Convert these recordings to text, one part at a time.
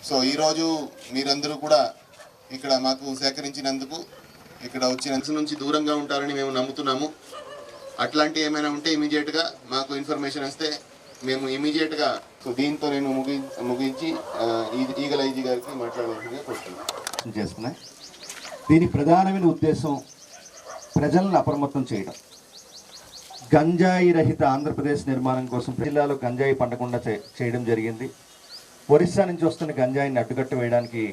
So ఈరోజు మీరందరూ కూడా ఇక్కడ మాకు సేకరించినందుకు, ఇక్కడ వచ్చిన నుంచి దూరంగా ఉంటారని మేము నమ్ముతున్నాము. అట్లాంటి ఏమైనా ఉంటే ఇమీడియట్గా మాకు ఇన్ఫర్మేషన్ వస్తే మేము ఇమీడియట్గా దీంతో నేను ముగించి ఈగల ఐజీ గారికి మాట్లాడాల్సిందిగా కోరుతున్నాను చేస్తున్నాయి. దీని ప్రధానమైన ఉద్దేశం ప్రజలను అప్రమత్తం చేయడం, గంజాయి రహిత ఆంధ్రప్రదేశ్ నిర్మాణం కోసం జిల్లాలో గంజాయి పండకుండా చేయడం జరిగింది. ఒరిస్సా నుంచి వస్తున్న గంజాయిని అడ్డుకట్ట వేయడానికి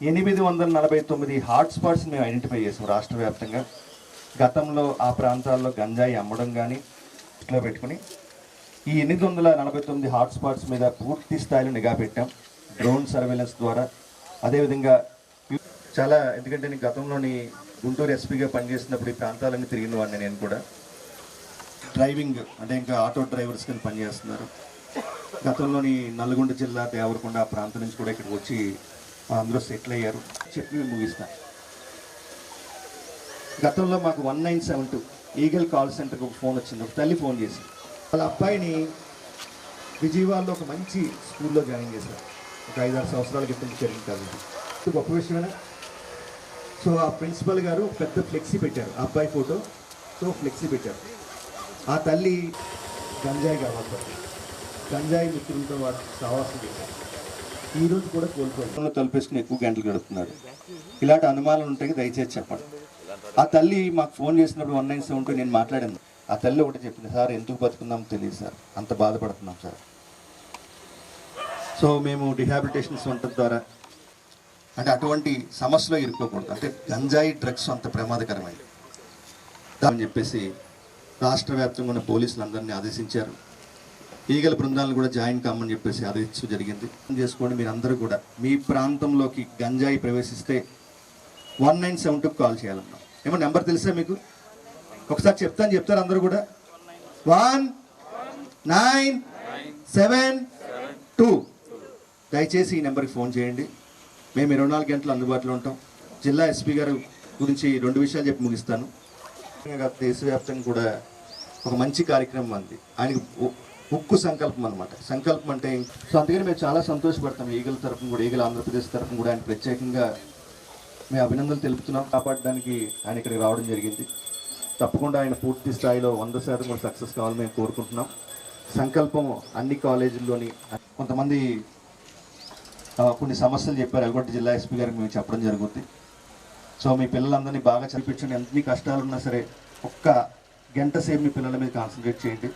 849 హాట్స్పాట్స్ మేము ఐడెంటిఫై చేసాం రాష్ట్ర వ్యాప్తంగా. గతంలో ఆ ప్రాంతాల్లో గంజాయి అమ్మడం కానీ దృష్టిలో పెట్టుకుని ఈ 849 హాట్స్పాట్స్ మీద పూర్తి స్థాయిలో నిఘా పెట్టాం డ్రోన్ సర్వేలెన్స్ ద్వారా. అదేవిధంగా చాలా, ఎందుకంటే నేను గతంలోని గుంటూరు ఎస్పీగా పనిచేసినప్పుడు ఈ ప్రాంతాలన్నీ తిరిగిన వాడిని. నేను కూడా డ్రైవింగ్ అంటే ఇంకా ఆటో డ్రైవర్స్ కింద పనిచేస్తున్నారు. గతంలోని నల్గొండ జిల్లా దేవరకొండ ఆ ప్రాంతం నుంచి కూడా ఇక్కడికి వచ్చి అందరూ సెటిల్ అయ్యారు. చెప్పి ముగిస్తాను. గతంలో మాకు 1972 ఈగల్ కాల్ సెంటర్కి ఒక ఫోన్ వచ్చింది. ఒక తల్లి ఫోన్ చేసి వాళ్ళ అబ్బాయిని విజయవాడలో ఒక మంచి స్కూల్లో జాయిన్ చేశారు. ఒక 5-6 సంవత్సరాల క్రితం జరిగింది కాబట్టి గొప్ప విషయమేనా. సో ఆ ప్రిన్సిపల్ గారు పెద్ద ఫ్లెక్సీ పెట్టారు, ఆ అబ్బాయి ఫోటో. సో ఫ్లెక్సీ పెట్టారు. ఆ తల్లి గంజాయి కావాలి, గంజాయి మిత్రులతో వాడు సావాసం చేశారు. ఈరోజు కూడా కోల్పోయి తలుపేసుకుని ఎక్కువ గంటలు గడుపుతున్నాడు. ఇలాంటి అనుమానాలు ఉంటాయి, దయచేసి చెప్పండి. ఆ తల్లి మాకు ఫోన్ చేసినప్పుడు 1972 నేను మాట్లాడాను. ఆ తల్లి ఒకటి చెప్పింది, సార్ ఎందుకు బతుకున్నామో తెలియదు సార్, అంత బాధపడుతున్నాం సార్. సో మేము రిహాబిలిటేషన్ సెంటర్ ద్వారా అంటే అటువంటి సమస్యలో ఇరుక్కోకూడదు. అంటే గంజాయి డ్రగ్స్ అంత ప్రమాదకరమైనది అని చెప్పేసి రాష్ట్ర వ్యాప్తంగా ఉన్న పోలీసులందరినీ ఆదేశించారు. ఈగల బృందాలను కూడా జాయిన్ కామని చెప్పేసి ఆదేశించడం జరిగింది. చేసుకోండి, మీరు అందరూ కూడా మీ ప్రాంతంలోకి గంజాయి ప్రవేశిస్తే 1972 కాల్ చేయాలన్నాం. ఏమో నెంబర్ తెలుసా మీకు? ఒకసారి చెప్తారు అందరూ కూడా. 1972. దయచేసి ఈ నెంబర్కి ఫోన్ చేయండి. మేము 24 గంటలు అందుబాటులో ఉంటాం. జిల్లా ఎస్పీ గారు గురించి 2 విషయాలు చెప్పి ముగిస్తాను. దేశవ్యాప్తంగా కూడా ఒక మంచి కార్యక్రమం అంది. ఆయనకి ఉక్కు సంకల్పం అనమాట. సంకల్పం అంటే సో అందుకని మేము చాలా సంతోషపడతాం. ఈగల తరఫున కూడా, ఈగల ఆంధ్రప్రదేశ్ తరఫున కూడా ఆయన ప్రత్యేకంగా మేము అభినందనలు తెలుపుతున్నాం. కాపాడడానికి ఆయన ఇక్కడికి రావడం జరిగింది. తప్పకుండా ఆయన పూర్తి స్థాయిలో 100% కూడా సక్సెస్ కావాలని మేము కోరుకుంటున్నాం. సంకల్పం అన్ని కాలేజీల్లోని కొంతమంది కొన్ని సమస్యలు చెప్పారు. ఎల్గొండ జిల్లా ఎస్పీ గారికి మేము చెప్పడం జరుగుతుంది. సో మీ పిల్లలందరినీ బాగా చదివించండి. ఎన్ని కష్టాలున్నా సరే ఒక్క గంట సేపు మీ పిల్లల మీద కాన్సన్ట్రేట్ చేయండి.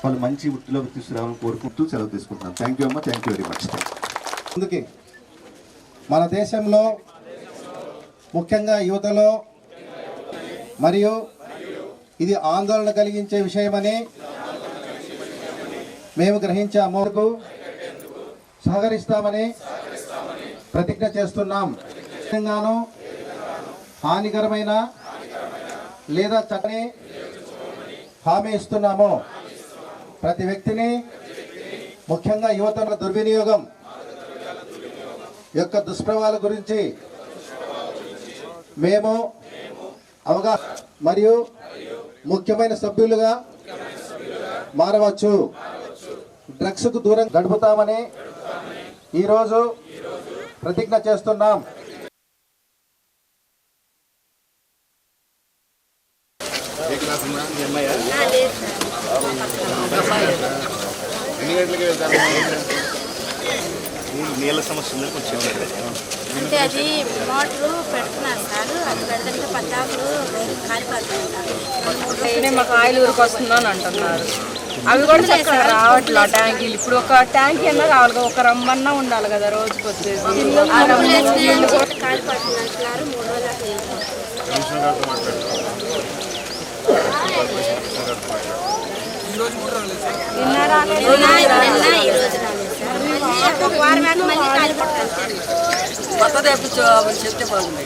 వాళ్ళు మంచి వృత్తిలోకి తీసుకురావాలని కోరుకుంటూ సెలవు తీసుకుంటున్నాను. థ్యాంక్ యూ అమ్మ, థ్యాంక్ యూ వెరీ మచ్. అందుకే మన దేశంలో ముఖ్యంగా యువతలో మరియు ఇది ఆందోళన కలిగించే విషయమని మేము గ్రహించాము. సహకరిస్తామని ప్రతిజ్ఞ చేస్తున్నాం. హానికరమైన లేదా చట్టని హామీ ఇస్తున్నాము. ప్రతి వ్యక్తిని, ముఖ్యంగా యువతల దుర్వినియోగం యొక్క దుష్ప్రభావాల గురించి మేము అవగాహన మరియు ముఖ్యమైన సభ్యులుగా మారవచ్చు. డ్రగ్స్కు దూరం గడుపుతామని ఈరోజు ప్రతిజ్ఞ చేస్తున్నాం. ఎన్ని గంటలకి వెళ్తాను? నీళ్ళ సమస్య కొంచెం అంటే అది మోటారు పెడుతున్నారు సార్. అది పెడుతుంటే పట్టాకులు కాలిపోతున్నాయి. మాకు ఆయిల్ ఊరికి వస్తుందని అంటున్నారు. అవి కూడా చక్కగా రావట్లే ట్యాంకీలు. ఇప్పుడు ఒక ట్యాంకీ అన్నా రావాలి, ఒక రమ్మన్నా ఉండాలి కదా రోజుకి వచ్చేసి. కాలిపోతుంది అంటున్నారు. 3 రోజులు వారం మళ్ళీ కాలిపోతుంది. కొత్త చెప్తే బాగుంది.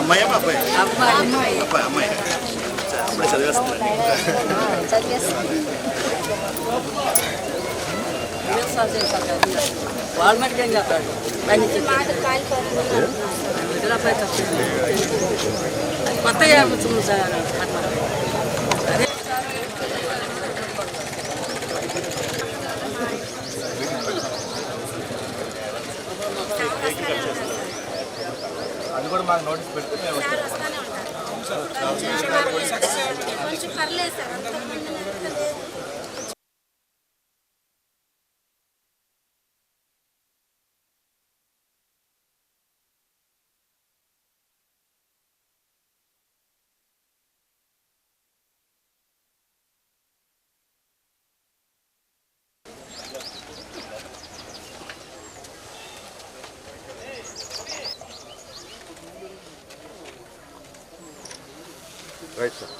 అమ్మాయి అబ్బాయి అమ్మాయి అమ్మాయి అప్పుడు చదివేస్తుంది. వాల్మీకి ఏం చెప్పాడు? కొత్తగా సార్ మాకు నోటీస్ పెడితే మేము సార్ వస్తానే ఉంటారు. కొంచెం పర్లేదు సార్, అంతకుముందు లేదు. Right sir.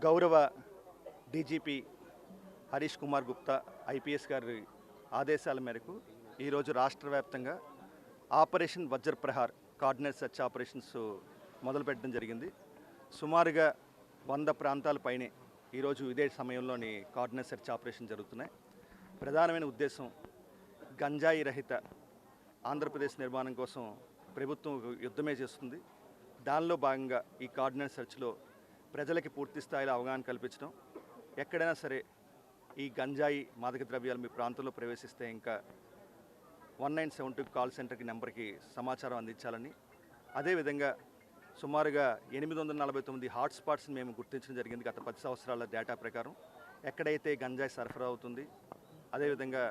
గౌరవ డీజీపీ హరీష్ కుమార్ గుప్తా ఐపీఎస్ గారి ఆదేశాల మేరకు ఈరోజు రాష్ట్ర వ్యాప్తంగా ఆపరేషన్ వజ్రప్రహార్ కార్డినేట్ సెర్చ్ ఆపరేషన్స్ మొదలుపెట్టడం జరిగింది. సుమారుగా 100 ప్రాంతాల పైనే ఈరోజు ఇదే సమయంలోని కార్డినేట్ సెర్చ్ ఆపరేషన్ జరుగుతున్నాయి. ప్రధానమైన ఉద్దేశం గంజాయి రహిత ఆంధ్రప్రదేశ్ నిర్మాణం కోసం ప్రభుత్వం యుద్ధమే చేస్తుంది. దానిలో భాగంగా ఈ కార్డినేట్ సెర్చ్లో ప్రజలకి పూర్తి స్థాయిలో అవగాహన కల్పించడం, ఎక్కడైనా సరే ఈ గంజాయి మాదక ద్రవ్యాలు మీ ప్రాంతంలో ప్రవేశిస్తే ఇంకా 1972 కాల్ సెంటర్కి నెంబర్కి సమాచారం అందించాలని, అదేవిధంగా సుమారుగా 849 హాట్స్పాట్స్ని మేము గుర్తించడం జరిగింది గత 10 సంవత్సరాల డేటా ప్రకారం. ఎక్కడైతే గంజాయి సరఫరా అవుతుంది, అదేవిధంగా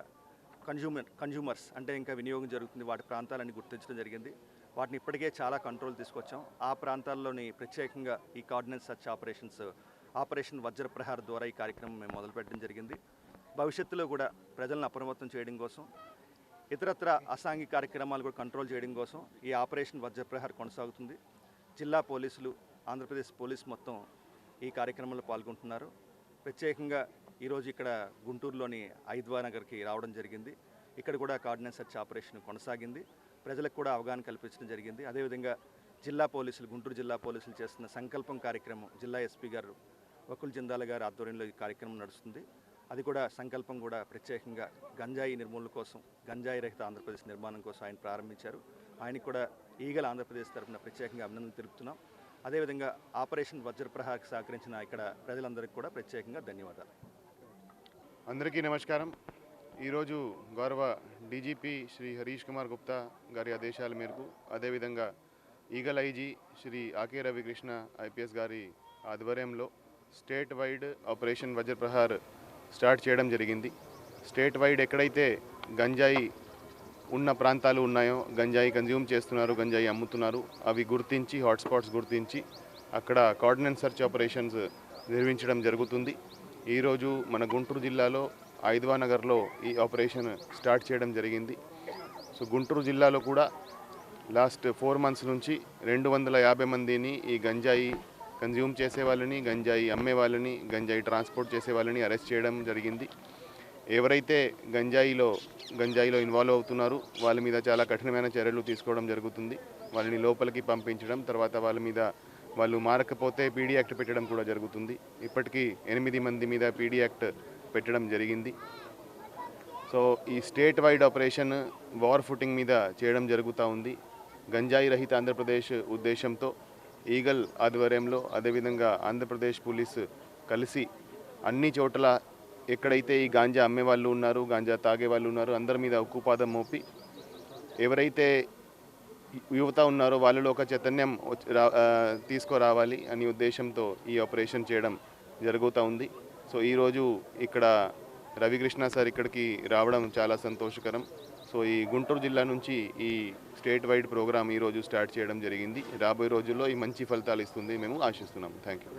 కన్జ్యూమర్స్ అంటే ఇంకా వినియోగం జరుగుతుంది, వాటి ప్రాంతాలన్నీ గుర్తించడం జరిగింది. వాటిని ఇప్పటికే చాలా కంట్రోల్ తీసుకొచ్చాం. ఆ ప్రాంతాల్లోని ప్రత్యేకంగా ఈ కార్డినేట్ సెర్చ్ ఆపరేషన్ వజ్రప్రహార్ ద్వారా ఈ కార్యక్రమం మేము మొదలుపెట్టడం జరిగింది. భవిష్యత్తులో కూడా ప్రజలను అప్రమత్తం చేయడం కోసం, ఇతరత్ర అసాంఘిక కార్యక్రమాలు కూడా కంట్రోల్ చేయడం కోసం ఈ ఆపరేషన్ వజ్రప్రహార్ కొనసాగుతుంది. జిల్లా పోలీసులు, ఆంధ్రప్రదేశ్ పోలీస్ మొత్తం ఈ కార్యక్రమంలో పాల్గొంటున్నారు. ప్రత్యేకంగా ఈరోజు ఇక్కడ గుంటూరులోని ఐద్వా నగర్కి రావడం జరిగింది. ఇక్కడ కూడా కార్డినేట్ సెర్చ్ ఆపరేషన్ కొనసాగింది. ప్రజలకు కూడా అవగాహన కల్పించడం జరిగింది. అదేవిధంగా జిల్లా పోలీసులు, గుంటూరు జిల్లా పోలీసులు చేస్తున్న సంకల్పం కార్యక్రమం జిల్లా ఎస్పీ గారు వకుల్ జిందాల గారి ఆధ్వర్యంలో ఈ కార్యక్రమం నడుస్తుంది. అది కూడా సంకల్పం కూడా ప్రత్యేకంగా గంజాయి నిర్మూలన కోసం, గంజాయి రహిత ఆంధ్రప్రదేశ్ నిర్మాణం కోసం ఆయన ప్రారంభించారు. ఆయనకు కూడా ఈగల ఆంధ్రప్రదేశ్ తరఫున ప్రత్యేకంగా అభినందనలు తెలుపుతున్నాం. అదేవిధంగా ఆపరేషన్ వజ్రప్రహార్కి సహకరించిన ఇక్కడ ప్రజలందరికీ కూడా ప్రత్యేకంగా ధన్యవాదాలు. అందరికీ నమస్కారం. ఈరోజు గౌరవ డీజీపీ శ్రీ హరీష్ కుమార్ గుప్తా గారి ఆదేశాల మేరకు, అదేవిధంగా Eagle IG Shri Ake Ravikrishna IPS గారి ఆధ్వర్యంలో state wide operation Vajraprahar start చేయడం జరిగింది. స్టేట్ వైడ్ ఎక్కడైతే గంజాయి ఉన్న ప్రాంతాలు ఉన్నాయో, గంజాయి కన్జ్యూమ్ చేస్తున్నారు, గంజాయి అమ్ముతున్నారు, అవి గుర్తించి హాట్స్పాట్స్ గుర్తించి అక్కడ కార్డినేట్ సెర్చ్ ఆపరేషన్స్ నిర్వహించడం జరుగుతుంది. ఈరోజు మన గుంటూరు జిల్లాలో ఐద్వా నగర్లో ఈ ఆపరేషన్ స్టార్ట్ చేయడం జరిగింది. సో గుంటూరు జిల్లాలో కూడా లాస్ట్ 4 మంత్స్ నుంచి 250 మందిని ఈ గంజాయి కన్జ్యూమ్ చేసే వాళ్ళని, గంజాయి అమ్మే వాళ్ళని, గంజాయి ట్రాన్స్పోర్ట్ చేసే వాళ్ళని అరెస్ట్ చేయడం జరిగింది. ఎవరైతే గంజాయిలో ఇన్వాల్వ్ అవుతున్నారో వాళ్ళ మీద చాలా కఠినమైన చర్యలు తీసుకోవడం జరుగుతుంది. వాళ్ళని లోపలికి పంపించడం, తర్వాత వాళ్ళు మారకపోతే పీడీ యాక్ట్ పెట్టడం కూడా జరుగుతుంది. ఇప్పటికీ 8 మంది మీద పీడీ యాక్ట్ పెట్టడం జరిగింది. సో ఈ state wide operation war footing మీద చేయడం జరుగుతూ ఉంది. గంజాయి రహిత ఆంధ్రప్రదేశ్ ఉద్దేశంతో ఈగల్ ఆధ్వర్యంలో, అదేవిధంగా ఆంధ్రప్రదేశ్ పోలీసు కలిసి అన్ని చోట్ల ఎక్కడైతే ఈ గాంజా అమ్మే వాళ్ళు ఉన్నారు, గాంజా తాగే వాళ్ళు ఉన్నారు, అందరి మీద ఉక్కుపాదం మోపి ఎవరైతే యువత ఉన్నారో వాళ్ళలో ఒక చైతన్యం తీసుకురావాలి అనే ఉద్దేశంతో ఈ ఆపరేషన్ చేయడం జరుగుతూ ఉంది. సో ఈరోజు ఇక్కడ రవికృష్ణ సార్ ఇక్కడికి రావడం చాలా సంతోషకరం. సో ఈ గుంటూరు జిల్లా నుంచి ఈ స్టేట్ వైడ్ ప్రోగ్రామ్ ఈరోజు స్టార్ట్ చేయడం జరిగింది. రాబోయే రోజుల్లో ఈ మంచి ఫలితాలు ఇస్తుంది మేము ఆశిస్తున్నాం. Thank you.